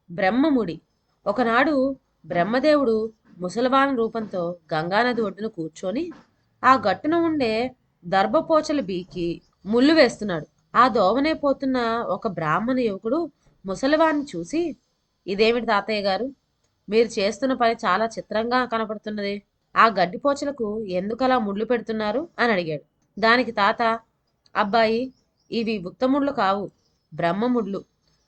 బ్రహ్మముడి. ఒకనాడు బ్రహ్మదేవుడు ముసలవాని రూపంతో గంగానది ఒడ్డున కూర్చొని ఆ గట్టున ఉండే దర్భపోచలు బీకి ముళ్ళు వేస్తున్నాడు. ఆ దోవనే పోతున్న ఒక బ్రాహ్మణ యువకుడు ముసలివాణ్ణి చూసి, ఇదేమిటి తాతయ్య గారు, మీరు చేస్తున్న పని చాలా చిత్రంగా కనపడుతున్నది. ఆ గడ్డిపోచలకు ఎందుకలా ముళ్ళు పెడుతున్నారు అని అడిగాడు. దానికి తాత, అబ్బాయి, ఇవి ఉత్తముళ్ళు కావు, బ్రహ్మముళ్ళు.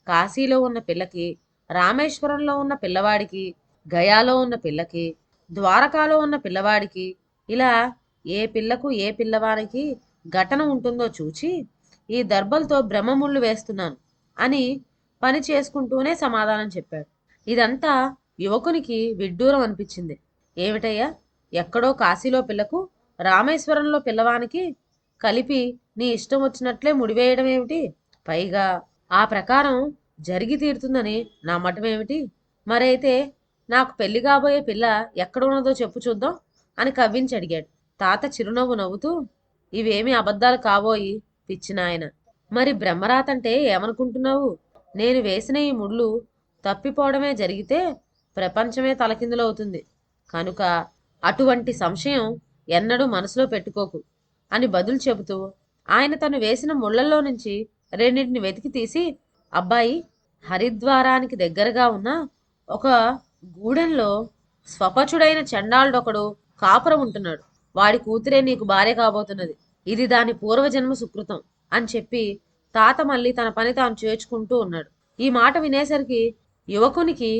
కాశీలో ఉన్న పిల్లకి, రామేశ్వరంలో ఉన్న పిల్లవాడికి, గయాలో ఉన్న పిల్లకి, ద్వారకాలో ఉన్న పిల్లవాడికి, ఇలా ఏ పిల్లకు ఏ పిల్లవానికి ఘటన ఉంటుందో చూచి ఈ దర్భలతో బ్రహ్మముళ్ళు వేస్తున్నాను అని పని చేసుకుంటూనే సమాధానం చెప్పాడు. ఇదంతా యువకునికి విడ్డూరం అనిపించింది. ఏమిటయ్యా, ఎక్కడో కాశీలో పిల్లకు, రామేశ్వరంలో పిల్లవానికి కలిపి నీ ఇష్టం వచ్చినట్లే ముడివేయడం ఏమిటి? పైగా ఆ ప్రకారం జరిగి తీరుతుందని నా మఠమేమిటి? మరైతే నాకు పెళ్లి కాబోయే పిల్ల ఎక్కడ ఉన్నదో చెప్పు చూద్దాం అని కవ్వించి అడిగాడు. తాత చిరునవ్వు నవ్వుతూ, ఇవేమీ అబద్ధాలు కాబోయి పిచ్చినాయన. మరి బ్రహ్మరాతంటే ఏమనుకుంటున్నావు? నేను వేసిన ఈ ముళ్ళు తప్పిపోవడమే జరిగితే ప్రపంచమే తలకిందులవుతుంది. కనుక అటువంటి సంశయం ఎన్నడూ మనసులో పెట్టుకోకు అని బదులు చెబుతూ ఆయన తను వేసిన ముళ్లల్లో నుంచి రెండింటిని వెతికి తీసి, అబ్బాయి, హరిద్వారానికి దగ్గరగా ఉన్న ఒక గూడెంలో స్వపచుడైన చండాలుడొకడు కాపురం ఉంటున్నాడు. వాడి కూతురే నీకు భార్య కాబోతున్నది. ఇది దాని పూర్వజన్మ సుకృతం అని చెప్పి తాత మళ్ళీ తన పని తాను చేర్చుకుంటూ ఉన్నాడు. ఈ మాట వినేసరికి యువకునికి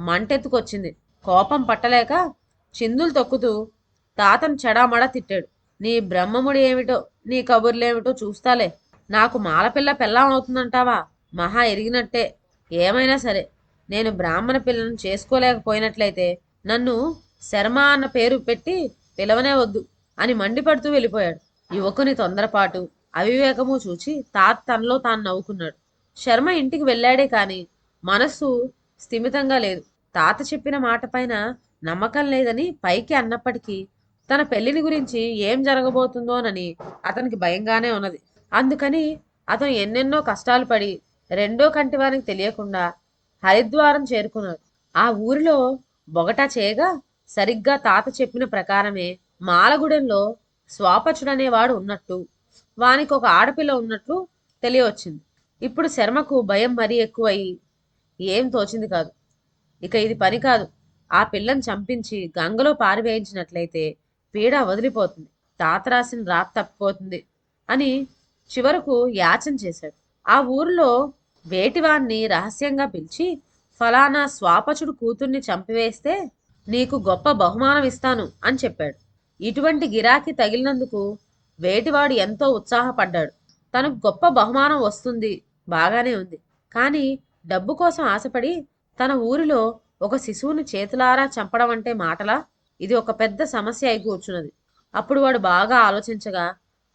మంటెత్తుకొచ్చింది. కోపం పట్టలేక చిందులు తొక్కుతూ తాతను చెడామడా తిట్టాడు. నీ బ్రహ్మముడి ఏమిటో, నీ కబుర్లేమిటో చూస్తాలే. నాకు మాలపిల్ల పెళ్ళాం అవుతుందంటావా? మహా ఎరిగినట్టే. ఏమైనా సరే, నేను బ్రాహ్మణ పిల్లను చేసుకోలేకపోయినట్లయితే నన్ను శర్మ అన్న పేరు పెట్టి పిలవనే వద్దు అని మండిపడుతూ వెళ్ళిపోయాడు. యువకుని తొందరపాటు, అవివేకము చూచి తాత తనలో తాను నవ్వుకున్నాడు. శర్మ ఇంటికి వెళ్ళాడే కాని మనస్సు స్థిమితంగా లేదు. తాత చెప్పిన మాట పైన నమ్మకం లేదని పైకి అన్నప్పటికీ తన పెళ్లిని గురించి ఏం జరగబోతుందోనని అతనికి భయంగానే ఉన్నది. అందుకని అతను ఎన్నెన్నో కష్టాలు పడి రెండో కంటి వారికి తెలియకుండా హరిద్వారం చేరుకున్నాడు. ఆ ఊరిలో బొగటా చేయగా సరిగ్గా తాత చెప్పిన ప్రకారమే మాలగూడెంలో స్వాపచుడనేవాడు ఉన్నట్టు, వానికి ఒక ఆడపిల్ల ఉన్నట్లు తెలియవచ్చింది. ఇప్పుడు శర్మకు భయం మరీ ఎక్కువయి ఏం తోచింది కాదు. ఇక ఇది పని కాదు, ఆ పిల్లని చంపించి గంగలో పారివేయించినట్లయితే పీడ వదిలిపోతుంది, తాత రాసిన రాత తప్పిపోతుంది అని చివరకు యాచన చేశాడు. ఆ ఊరిలో వేటివాణ్ణి రహస్యంగా పిలిచి, ఫలానా స్వాపచుడు కూతుర్ని చంపివేస్తే నీకు గొప్ప బహుమానం ఇస్తాను అని చెప్పాడు. ఇటువంటి గిరాకీ తగిలినందుకు వేటివాడు ఎంతో ఉత్సాహపడ్డాడు. తనకు గొప్ప బహుమానం వస్తుంది, బాగానే ఉంది. కానీ డబ్బు కోసం ఆశపడి తన ఊరిలో ఒక శిశువుని చేతులారా చంపడం అంటే మాటలా? ఇది ఒక పెద్ద సమస్య అయి కూర్చున్నది. అప్పుడు వాడు బాగా ఆలోచించగా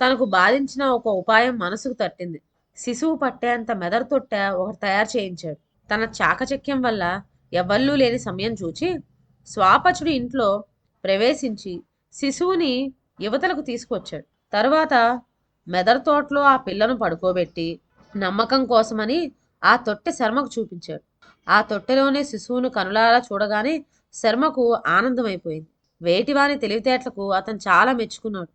తనకు బాధించిన ఒక ఉపాయం మనసుకు తట్టింది. శిశువు పట్టేంత మెదడు తొట్టె ఒకటి తయారు చేయించాడు. తన చాకచక్యం వల్ల ఎవ్వళ్ళూ లేని సమయం చూచి స్వాపచుడి ఇంట్లో ప్రవేశించి శిశువుని యువతలకు తీసుకొచ్చాడు. తరువాత మెదడు తోటలో ఆ పిల్లను పడుకోబెట్టి నమ్మకం కోసమని ఆ తొట్టె శర్మకు చూపించాడు. ఆ తొట్టెలోనే శిశువును కనులారా చూడగానే శర్మకు ఆనందమైపోయింది. వేటివాని తెలివితేటలకు అతను చాలా మెచ్చుకున్నాడు.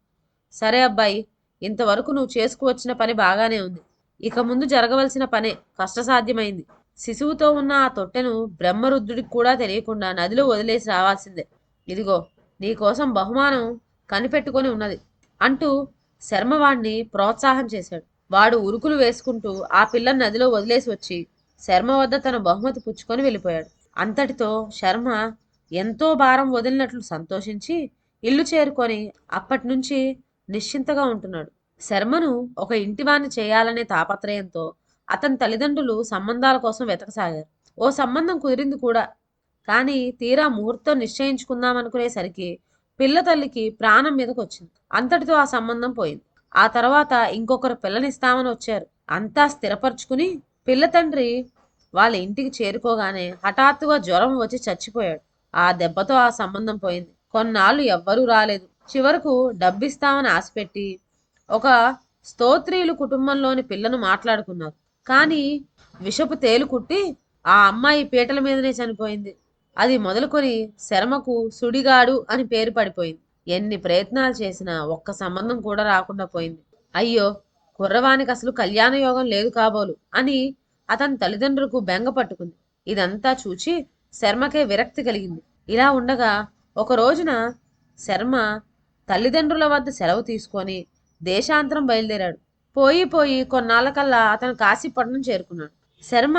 సరే అబ్బాయి, ఇంతవరకు నువ్వు చేసుకువచ్చిన పని బాగానే ఉంది. ఇక ముందు జరగవలసిన పనే కష్టసాధ్యమైంది. శిశువుతో ఉన్న ఆ తొట్టెను బ్రహ్మరుద్రుడికి కూడా తెలియకుండా నదిలో వదిలేసి రావాల్సిందే. ఇదిగో నీకోసం బహుమానం కనిపెట్టుకొని ఉన్నది అంటూ శర్మవాణ్ణి ప్రోత్సాహం చేశాడు. వాడు ఉరుకులు వేసుకుంటూ ఆ పిల్లని నదిలో వదిలేసి వచ్చి శర్మ వద్ద తన బహుమతి పుచ్చుకొని వెళ్ళిపోయాడు. అంతటితో శర్మ ఎంతో భారం వదిలినట్లు సంతోషించి ఇల్లు చేరుకొని అప్పటినుంచి నిశ్చింతగా ఉంటున్నాడు. శర్మను ఒక ఇంటివాణ్ణి చేయాలనే తాపత్రయంతో అతని తల్లిదండ్రులు సంబంధాల కోసం వెతకసాగారు. ఓ సంబంధం కుదిరింది కూడా. కానీ తీరా ముహూర్తం నిశ్చయించుకుందామనుకునేసరికి పిల్ల తల్లికి ప్రాణం మీదకి వచ్చింది. అంతటితో ఆ సంబంధం పోయింది. ఆ తర్వాత ఇంకొకరు పిల్లనిస్తామని వచ్చారు. అంతా స్థిరపరుచుకుని పిల్ల తండ్రి వాళ్ళ ఇంటికి చేరుకోగానే హఠాత్తుగా జ్వరం వచ్చి చచ్చిపోయాడు. ఆ దెబ్బతో ఆ సంబంధం పోయింది. కొన్నాళ్ళు ఎవ్వరూ రాలేదు. చివరకు డబ్బిస్తామని ఆశపెట్టి ఒక స్తోత్రీయులు కుటుంబంలోని పిల్లను మాట్లాడుకున్నారు. కానీ విషపు తేలు కుట్టి ఆ అమ్మాయి పీటల మీదనే చనిపోయింది. అది మొదలుకొని శర్మకు సుడిగాడు అని పేరు పడిపోయింది. ఎన్ని ప్రయత్నాలు చేసినా ఒక్క సంబంధం కూడా రాకుండా పోయింది. అయ్యో, కుర్రవానికి అసలు కళ్యాణ యోగం లేదు కాబోలు అని అతని తల్లిదండ్రులకు బెంగ పట్టుకుంది. ఇదంతా చూచి శర్మకే విరక్తి కలిగింది. ఇలా ఉండగా ఒక రోజున శర్మ తల్లిదండ్రుల వద్ద సెలవు తీసుకొని దేశాంతరం బయలుదేరాడు. పోయి పోయి కొన్నాళ్ళకల్లా అతను కాశీపట్నం చేరుకున్నాడు. శర్మ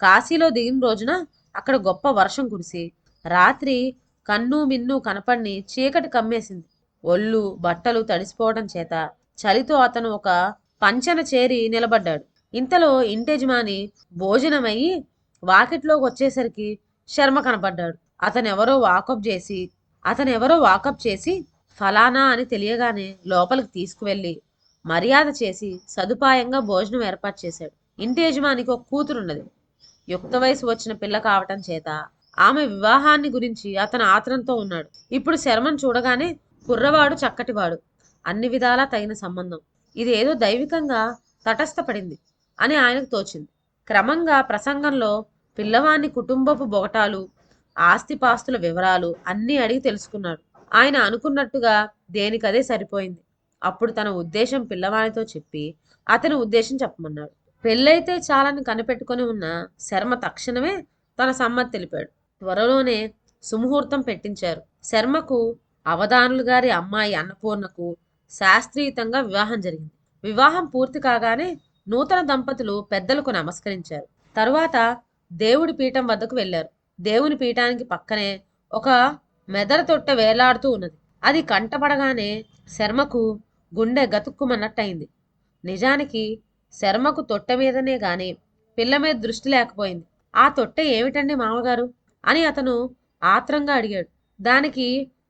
కాశీలో దిగిన రోజున అక్కడ గొప్ప వర్షం కురిసి రాత్రి కన్ను మిన్ను కనపడిని చీకటి కమ్మేసింది. ఒళ్ళు బట్టలు తడిసిపోవడం చేత చలితో అతను ఒక పంచన చేరి నిలబడ్డాడు. ఇంతలో ఇంటెజమాని భోజనమయ్యి వాకిట్లోకి వచ్చేసరికి శర్మ కనపడ్డాడు. అతనెవరో వాకప్ చేసి ఫలానా అని తెలియగానే లోపలికి తీసుకువెళ్ళి మర్యాద చేసి సదుపాయంగా భోజనం ఏర్పాటు చేశాడు. ఇంటి యజమానికి ఒక కూతురున్నది. యుక్త వయసు వచ్చిన పిల్ల కావటం చేత ఆమె వివాహాన్ని గురించి అతను ఆత్రంతో ఉన్నాడు. ఇప్పుడు శర్మను చూడగానే కుర్రవాడు చక్కటివాడు, అన్ని విధాలా తగిన సంబంధం, ఇదేదో దైవికంగా తటస్థపడింది అని ఆయనకు తోచింది. క్రమంగా ప్రసంగంలో పిల్లవాని కుటుంబపు బొగటాలు, ఆస్తిపాస్తుల వివరాలు అన్నీ అడిగి తెలుసుకున్నాడు. ఆయన అనుకున్నట్టుగా దేనికదే సరిపోయింది. అప్పుడు తన ఉద్దేశం పిల్లవానితో చెప్పి అతని ఉద్దేశం చెప్పమన్నాడు. పెళ్ళైతే చాలని కనిపెట్టుకుని ఉన్న శర్మ తక్షణమే తన సమ్మతి తెలిపాడు. త్వరలోనే సుముహూర్తం పెట్టించారు. శర్మకు అవధానులు గారి అమ్మాయి అన్నపూర్ణకు శాస్త్రీయుతంగా వివాహం జరిగింది. వివాహం పూర్తి కాగానే నూతన దంపతులు పెద్దలకు నమస్కరించారు. తరువాత దేవుడి పీఠం వద్దకు వెళ్లారు. దేవుని పీఠానికి పక్కనే ఒక మెదర తొట్టె వేలాడుతూ ఉన్నది. అది కంటపడగానే శర్మకు గుండె గతుక్కుమన్నట్టయింది. నిజానికి శర్మకు తొట్టె మీదనే గాని పిల్ల మీద దృష్టి లేకపోయింది. ఆ తొట్టె ఏమిటండి మామగారు అని అతను ఆత్రంగా అడిగాడు. దానికి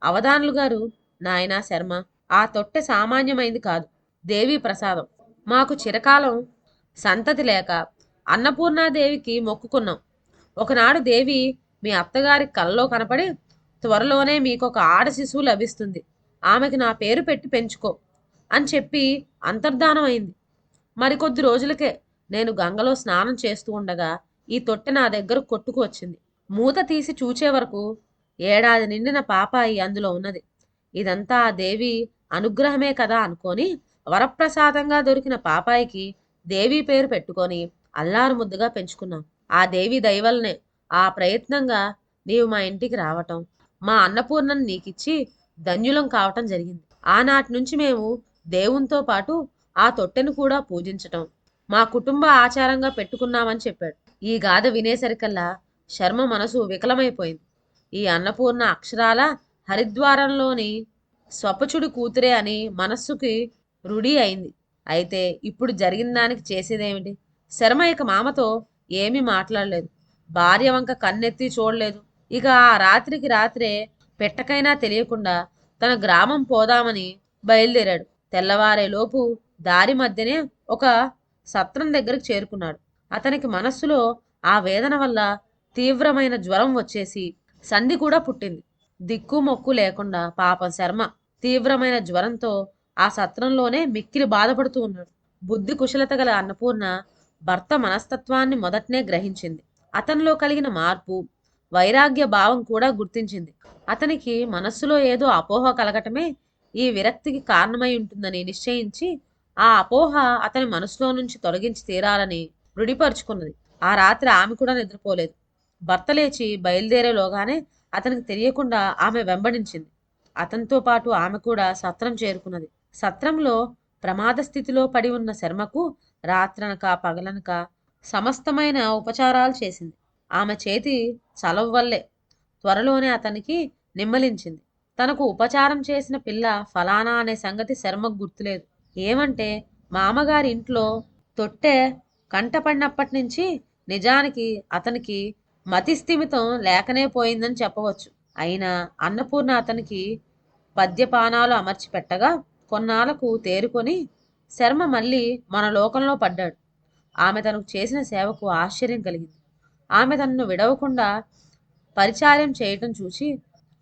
అవధానులు గారు, నాయనా శర్మ, ఆ తొట్టె సామాన్యమైంది కాదు, దేవీ ప్రసాదం. మాకు చిరకాలం సంతతి లేక అన్నపూర్ణాదేవికి మొక్కుకున్నాం. ఒకనాడు దేవి మీ అత్తగారి కల్లో కనపడి త్వరలోనే మీకొక ఆడ శిశువు లభిస్తుంది, ఆమెకి నా పేరు పెట్టి పెంచుకో అని చెప్పి అంతర్ధానం అయింది. మరికొద్ది రోజులకే నేను గంగలో స్నానం చేస్తూ ఉండగా ఈ తొట్టె నా దగ్గర కొట్టుకు వచ్చింది. మూత తీసి చూచే వరకు ఏడాది నిండిన పాపాయి అందులో ఉన్నది. ఇదంతా ఆ దేవి అనుగ్రహమే కదా అనుకొని వరప్రసాదంగా దొరికిన పాపాయికి దేవి పేరు పెట్టుకొని అల్లారు ముద్దుగా పెంచుకున్నాం. ఆ దేవి దయవల్లనే ఆ ప్రయత్నంగా నీవు మా ఇంటికి రావటం, మా అన్నపూర్ణను నీకిచ్చి ధన్యులం కావటం జరిగింది. ఆనాటి నుంచి మేము దేవునితో పాటు ఆ తొట్టెను కూడా పూజించటం మా కుటుంబ ఆచారంగా పెట్టుకున్నామని చెప్పాడు. ఈ గాథ వినేసరికల్లా శర్మ మనసు వికలమైపోయింది. ఈ అన్నపూర్ణ అక్షరాల హరిద్వారంలోని స్వపచుడి కూతురే అని మనస్సుకి రూఢి అయింది. అయితే ఇప్పుడు జరిగిన దానికి చేసేదేమిటి? శర్మ ఇక మామతో ఏమీ మాట్లాడలేదు. భార్య వంక కన్నెత్తి చూడలేదు. ఇక ఆ రాత్రికి రాత్రే పెట్టకైనా తెలియకుండా తన గ్రామం పోదామని బయలుదేరాడు. తెల్లవారేలోపు దారి మధ్యనే ఒక సత్రం దగ్గరకు చేరుకున్నాడు. అతనికి మనస్సులో ఆ వేదన వల్ల తీవ్రమైన జ్వరం వచ్చేసి సంధి కూడా పుట్టింది. దిక్కు మొక్కు లేకుండా పాపం శర్మ తీవ్రమైన జ్వరంతో ఆ సత్రంలోనే మిక్కిలి బాధపడుతూ ఉన్నాడు. బుద్ధి కుశలత గల అన్నపూర్ణ భర్త మనస్తత్వాన్ని మొదట్నే గ్రహించింది. అతనిలో కలిగిన మార్పు, వైరాగ్య భావం కూడా గుర్తించింది. అతనికి మనస్సులో ఏదో అపోహ కలగటమే ఈ విరక్తికి కారణమై ఉంటుందని నిశ్చయించి ఆ అపోహ అతని మనసులో నుంచి తొలగించి తీరాలని రుడిపరుచుకున్నది. ఆ రాత్రి ఆమె కూడా నిద్రపోలేదు. భర్త లేచి బయలుదేరేలోగానే అతనికి తెలియకుండా ఆమె వెంబడించింది. అతనితో పాటు ఆమె కూడా సత్రం చేరుకున్నది. సత్రంలో ప్రమాద స్థితిలో పడి ఉన్న శర్మకు రాత్రనక పగలనక సమస్తమైన ఉపచారాలు చేసింది. ఆమె చేతి చలవ వల్లే త్వరలోనే అతనికి నిమ్మలించింది. తనకు ఉపచారం చేసిన పిల్ల ఫలానా అనే సంగతి శర్మకు గుర్తులేదు. ఏమంటే మామగారి ఇంట్లో తొట్టె కంటపడినప్పటి నుంచి నిజానికి అతనికి మతిస్థిమితం లేకనే పోయిందని చెప్పవచ్చు. అయినా అన్నపూర్ణ అతనికి పద్యపానాలు అమర్చి పెట్టగా కొన్నాళ్లకు తేరుకొని శర్మ మళ్ళీ మన లోకంలో పడ్డాడు. ఆమె తనకు చేసిన సేవకు ఆశ్చర్యం కలిగింది. ఆమె తనను విడవకుండా పరిచారం చేయటం చూసి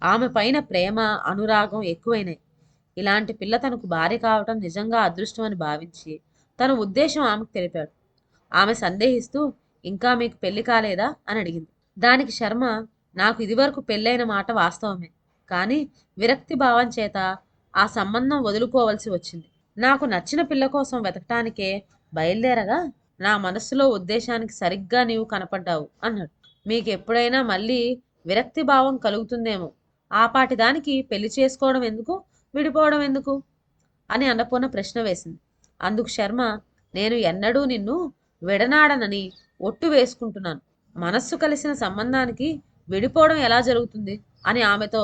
ఆమె పైన ప్రేమ, అనురాగం ఎక్కువైనాయి. ఇలాంటి పిల్ల తనకు భార్య కావటం నిజంగా అదృష్టం అని భావించి తన ఉద్దేశం ఆమెకు తెలిపాడు. ఆమె సందేహిస్తూ ఇంకా మీకు పెళ్లి కాలేదా అని అడిగింది. దానికి శర్మ, నాకు ఇదివరకు పెళ్ళైన మాట వాస్తవమే, కానీ విరక్తి భావం చేత ఆ సంబంధం వదులుకోవలసి వచ్చింది. నాకు నచ్చిన పిల్ల కోసం వెతకటానికే బయలుదేరగా నా మనస్సులో ఉద్దేశానికి సరిగ్గా నీవు కనపడ్డావు అన్నాడు. మీకు ఎప్పుడైనా మళ్ళీ విరక్తి భావం కలుగుతుందేమో, ఆపాటి దానికి పెళ్లి చేసుకోవడం ఎందుకు, విడిపోవడం ఎందుకు అని అన్నపూర్ణ ప్రశ్న వేసింది. అందుకు శర్మ, నేను ఎన్నడూ నిన్ను విడనాడనని ఒట్టు వేసుకుంటున్నాను. మనస్సు కలిసిన సంబంధానికి విడిపోవడం ఎలా జరుగుతుంది అని ఆమెతో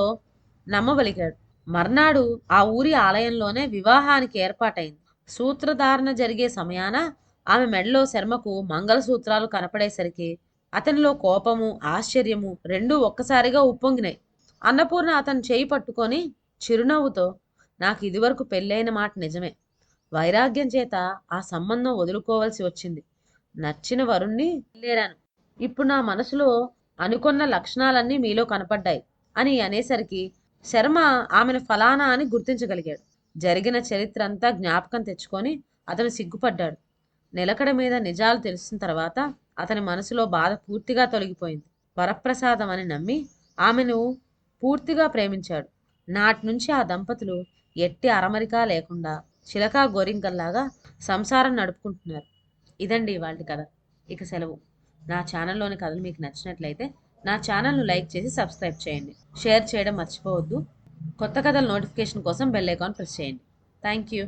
నమ్మబలికాడు. మర్నాడు ఆ ఊరి ఆలయంలోనే వివాహానికి ఏర్పాటైంది. సూత్రధారణ జరిగే సమయాన ఆమె మెడలో శర్మకు మంగళసూత్రాలు కనపడేసరికి అతనిలో కోపము, ఆశ్చర్యము రెండూ ఒక్కసారిగా ఉప్పొంగినాయి. అన్నపూర్ణ అతని చేయి పట్టుకొని చిరునవ్వుతో, నాకు ఇదివరకు పెళ్ళైన మాట నిజమే, వైరాగ్యం చేత ఆ సంబంధం వదులుకోవలసి వచ్చింది. నచ్చిన వరుణ్ణి వెళ్ళేరాను. ఇప్పుడు నా మనసులో అనుకున్న లక్షణాలన్నీ మీలో కనపడ్డాయి అని అనేసరికి శర్మ ఆమెను ఫలానా అని గుర్తించగలిగాడు. జరిగిన చరిత్ర అంతా జ్ఞాపకం తెచ్చుకొని అతను సిగ్గుపడ్డాడు. నిలకడ మీద నిజాలు తెలిసిన తర్వాత అతని మనసులో బాధ పూర్తిగా తొలగిపోయింది. వరప్రసాదం అని నమ్మి ఆమెను పూర్తిగా ప్రేమించాడు. నాటి నుంచి ఆ దంపతులు ఎట్టి అరమరికా లేకుండా చిలకా గోరింకల్లాగా సంసారం నడుపుకుంటున్నారు. ఇదండి ఇవాళ కథ. ఇక సెలవు. నా ఛానల్లోని కథలు మీకు నచ్చినట్లయితే నా ఛానల్ను లైక్ చేసి సబ్స్క్రైబ్ చేయండి. షేర్ చేయడం మర్చిపోవద్దు. కొత్త కథల నోటిఫికేషన్ కోసం బెల్ ఐకాన్ ప్రెస్ చేయండి. Thank you.